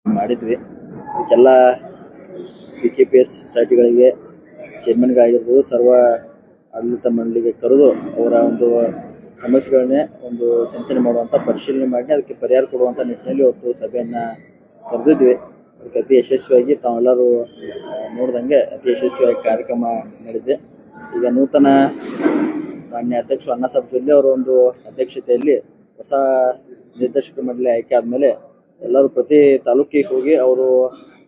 ಮಾಡಿದ್ವಿ. ಇದಕ್ಕೆಲ್ಲ PKPS ಸೊಸೈಟಿಗಳಿಗೆ ಚೇರ್ಮನ್ಗಳಾಗಿರ್ಬೋದು, ಸರ್ವ ಆಡಳಿತ ಮಂಡಳಿಗೆ ಕರೆದು ಅವರ ಒಂದು ಸಮಸ್ಯೆಗಳನ್ನೇ ಒಂದು ಚಿಂತನೆ ಮಾಡುವಂಥ, ಪರಿಶೀಲನೆ ಮಾಡಿ ಅದಕ್ಕೆ ಪರಿಹಾರ ಕೊಡುವಂಥ ನಿಟ್ಟಿನಲ್ಲಿ ಇವತ್ತು ಸಭೆಯನ್ನು ಕರೆದಿದ್ವಿ. ಅದಕ್ಕೆ ಅತಿ ಯಶಸ್ವಿಯಾಗಿ ತಾವೆಲ್ಲರೂ ನೋಡ್ದಂಗೆ ಅತಿ ಯಶಸ್ವಿಯಾಗಿ ಕಾರ್ಯಕ್ರಮ ನಡೆದಿದೆ. ಈಗ ನೂತನ ಮಾನ್ಯ ಅಧ್ಯಕ್ಷರು ಅಣ್ಣಾಸಾಹೇಬ್ ಜೊಲ್ಲೆ ಅವರ ಒಂದು ಅಧ್ಯಕ್ಷತೆಯಲ್ಲಿ ಹೊಸ ನಿರ್ದೇಶಕ ಮಂಡಳಿ ಆಯ್ಕೆ ಆದಮೇಲೆ ಎಲ್ಲರೂ ಪ್ರತಿ ತಾಲೂಕಿಗೆ ಹೋಗಿ ಅವರು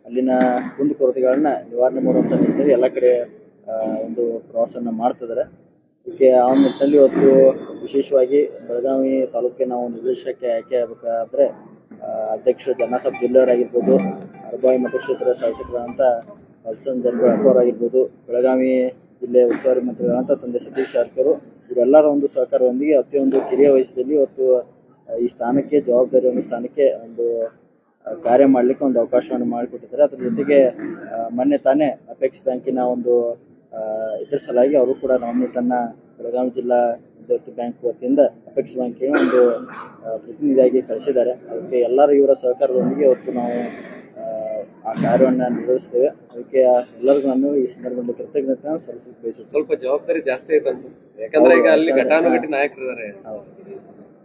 ಅಲ್ಲಿನ ಕುಂದುಕೊರತೆಗಳನ್ನ ನಿವಾರಣೆ ಮಾಡುವಂಥ ನಿಟ್ಟಿನಲ್ಲಿ ಎಲ್ಲ ಕಡೆ ಒಂದು ಪ್ರವಾಸವನ್ನು ಮಾಡ್ತಿದ್ದಾರೆ. ಇದಕ್ಕೆ ಆ ನಿಟ್ಟಿನಲ್ಲಿ ಇವತ್ತು ವಿಶೇಷವಾಗಿ ಬೆಳಗಾವಿ ತಾಲೂಕಿನ ನಾವು ನಿರ್ದೇಶಕಕ್ಕೆ ಆಯ್ಕೆ ಆಗಬೇಕಾದ್ರೆ ಅಧ್ಯಕ್ಷರು ಅಣ್ಣಾಸಾಹೇಬ್ ಜೊಲ್ಲೆ ಅವರಾಗಿರ್ಬೋದು, ಅರಬಾವಿ ಮತಕ್ಷೇತ್ರ ಶಾಸಕರಾದಂಥ ವತ್ಸನ್ ಜನಗಳ ಅವರಾಗಿರ್ಬೋದು, ಬೆಳಗಾವಿ ಜಿಲ್ಲೆ ಉಸ್ತುವಾರಿ ಮಂತ್ರಿಗಳಂತ ತಂದೆ ಸತೀಶ್ ಜಾರಕಿಹೊಳಿ ಇವರೆಲ್ಲರ ಒಂದು ಸಹಕಾರದೊಂದಿಗೆ ಅತಿ ಒಂದು ಕಿರಿಯ ವಯಸ್ಸಲ್ಲಿ ಇವತ್ತು ಈ ಸ್ಥಾನಕ್ಕೆ ಜವಾಬ್ದಾರಿ ಒಂದು ಸ್ಥಾನಕ್ಕೆ ಒಂದು ಕಾರ್ಯ ಮಾಡಲಿಕ್ಕೆ ಒಂದು ಅವಕಾಶವನ್ನು ಮಾಡಿಕೊಟ್ಟಿದ್ದಾರೆ. ಅದ್ರ ಜೊತೆಗೆ ಮೊನ್ನೆ ತಾನೇ ಅಪೆಕ್ಸ್ ಬ್ಯಾಂಕಿನ ಒಂದು ಇದರ ಸಲಾಗಿ ಅವರು ಕೂಡ ನಾಮಿನೇಟನ್ನು ಬೆಳಗಾವಿ ಜಿಲ್ಲಾ ವಿದ್ಯಾರ್ಥಿ ಬ್ಯಾಂಕ್ ವತಿಯಿಂದ ಅಪೆಕ್ಸ್ ಬ್ಯಾಂಕಿನ ಒಂದು ಪ್ರತಿನಿಧಿಯಾಗಿ ಕಳಿಸಿದ್ದಾರೆ. ಅದಕ್ಕೆ ಎಲ್ಲರೂ ಇವರ ಸಹಕಾರದೊಂದಿಗೆ ಇವತ್ತು ನಾವು ಆ ಕಾರ್ಯವನ್ನು ನಿರ್ವಹಿಸ್ತೇವೆ. ಅದಕ್ಕೆ ಎಲ್ಲರಿಗೂ ನಾನು ಈ ಸಂದರ್ಭದಲ್ಲಿ ಕೃತಜ್ಞತೆ ಸಲ್ಲಿಸಲಿಕ್ಕೆ ಬಯಸುತ್ತೇನೆ. ಸ್ವಲ್ಪ ಜವಾಬ್ದಾರಿ ಜಾಸ್ತಿ ಆಯ್ತು ಅನ್ಸುತ್ತೆ, ಯಾಕಂದ್ರೆ ಈಗ ಅಲ್ಲಿ ಘಟಾನುಘಟಿ ನಾಯಕರಿದ್ದಾರೆ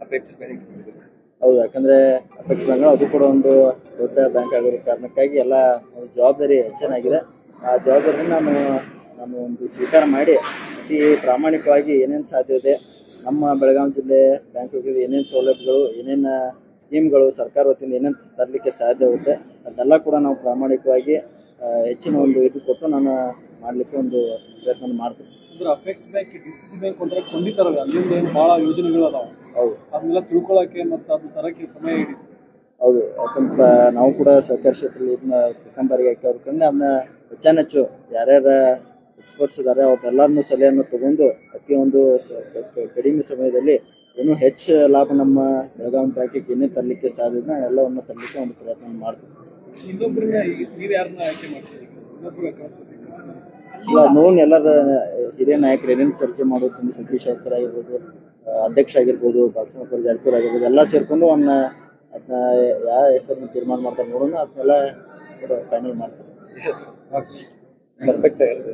ಅಪೆಕ್ಸ್ ಬ್ಯಾಂಕ್. ಹೌದು, ಯಾಕಂದ್ರೆ ಅಪೆಕ್ಸ್ ಬ್ಯಾಂಕ್ ಅದು ಕೂಡ ಒಂದು ದೊಡ್ಡ ಬ್ಯಾಂಕ್ ಆಗಿರೋ ಕಾರಣಕ್ಕಾಗಿ ಎಲ್ಲ ಒಂದು ಜವಾಬ್ದಾರಿ ಹೆಚ್ಚಾಗಿದೆ. ಆ ಜವಾಬ್ದಾರಿನ ನಾನು ಒಂದು ಸ್ವೀಕಾರ ಮಾಡಿ ಅತಿ ಪ್ರಾಮಾಣಿಕವಾಗಿ ಏನೇನು ಸಾಧ್ಯತೆ ನಮ್ಮ ಬೆಳಗಾವಿ ಜಿಲ್ಲೆ ಬ್ಯಾಂಕ್ಗಳಿಗೆ ಏನೇನು ಸೌಲಭ್ಯಗಳು, ಏನೇನು ಸ್ಕೀಮ್ಗಳು ಸರ್ಕಾರ ವತಿಯಿಂದ ಏನೇನು ತರಲಿಕ್ಕೆ ಸಾಧ್ಯವಾಗುತ್ತೆ ಅದನ್ನೆಲ್ಲ ಕೂಡ ನಾವು ಪ್ರಾಮಾಣಿಕವಾಗಿ ಹೆಚ್ಚಿನ ಒಂದು ಇದು ಕೊಟ್ಟು ನಾನು ಮಾಡಲಿಕ್ಕೆ ಒಂದು ಪ್ರಯತ್ನ ಮಾಡ್ತೀನಿ. ಅಪೆಕ್ಸ್ ಬ್ಯಾಂಕ್, DCC ಬ್ಯಾಂಕ್ ಒಂಥರ ಕೊಂಡಿತಾರಲ್ಲ, ಅಲ್ಲಿಂದ ಏನು ಭಾಳ ಯೋಜನೆಗಳು ಅದಾವೆ. ಹೌದು, ಅದನ್ನೆಲ್ಲ ತಿಳ್ಕೊಳ್ಳೋಕ್ಕೆ ಮತ್ತು ಅದು ತರಕ್ಕೆ ಸಮಯ ಹಿಡಿತು. ಹೌದು, ಯಾಕಂದ್ರೆ ನಾವು ಕೂಡ ಸರ್ಕಾರಿ ಕ್ಷೇತ್ರದಲ್ಲಿ ಇದನ್ನ ಪ್ರಥಮ ಬಾರಿಗೆ ಆಯ್ಕೆ ಅವ್ರಕಂದ್ರೆ ಅದನ್ನ ಹೆಚ್ಚು ಯಾರ್ಯಾರ ಎಕ್ಸ್ಪರ್ಟ್ಸ್ ಇದ್ದಾರೆ ಅವ್ರೆಲ್ಲರನ್ನೂ ಸಲಹೆಯನ್ನು ತಗೊಂಡು ಅತಿ ಒಂದು ಕಡಿಮೆ ಸಮಯದಲ್ಲಿ ಇನ್ನೂ ಹೆಚ್ಚು ಲಾಭ ನಮ್ಮ ಬೆಳಗಾವಿ ಬ್ಯಾಂಕಿಗೆ ಏನೇ ತರಲಿಕ್ಕೆ ಸಾಧ್ಯತೆ ಎಲ್ಲವನ್ನು ತರಲಿಕ್ಕೆ ಒಂದು ಪ್ರಯತ್ನ ಮಾಡ್ತೀವಿ. ಇನ್ನೊಬ್ಬರನ್ನ ನೀವು ಯಾರನ್ನ ಆಯ್ಕೆ ಮಾಡ್ತೀವಿ? ಇಲ್ಲ, ನೋನ್ ಎಲ್ಲರ ಹಿರಿಯ ನಾಯಕರು ಏನೇನು ಚರ್ಚೆ ಮಾಡೋದು, ತಂದೆ ಸತೀಶ್ ಜಾರಕಿಹೊಳಿ ಆಗಿರ್ಬೋದು, ಅಧ್ಯಕ್ಷ ಆಗಿರ್ಬೋದು, ಬಾಲಕೃಷ್ಣ ಜಾರಕಿಹೊಳಿ ಆಗಿರ್ಬೋದು, ಎಲ್ಲ ಸೇರ್ಕೊಂಡು ಅದನ್ನ ಯಾವ ಹೆಸರನ್ನು ತೀರ್ಮಾನ ಮಾಡ್ತಾರೆ ನೋಡೋಣ, ಅದನ್ನೆಲ್ಲ ಫೈನಲ್ ಮಾಡ್ತಾರೆ. ಪರ್ಫೆಕ್ಟ್ ಆಗಿದೆ.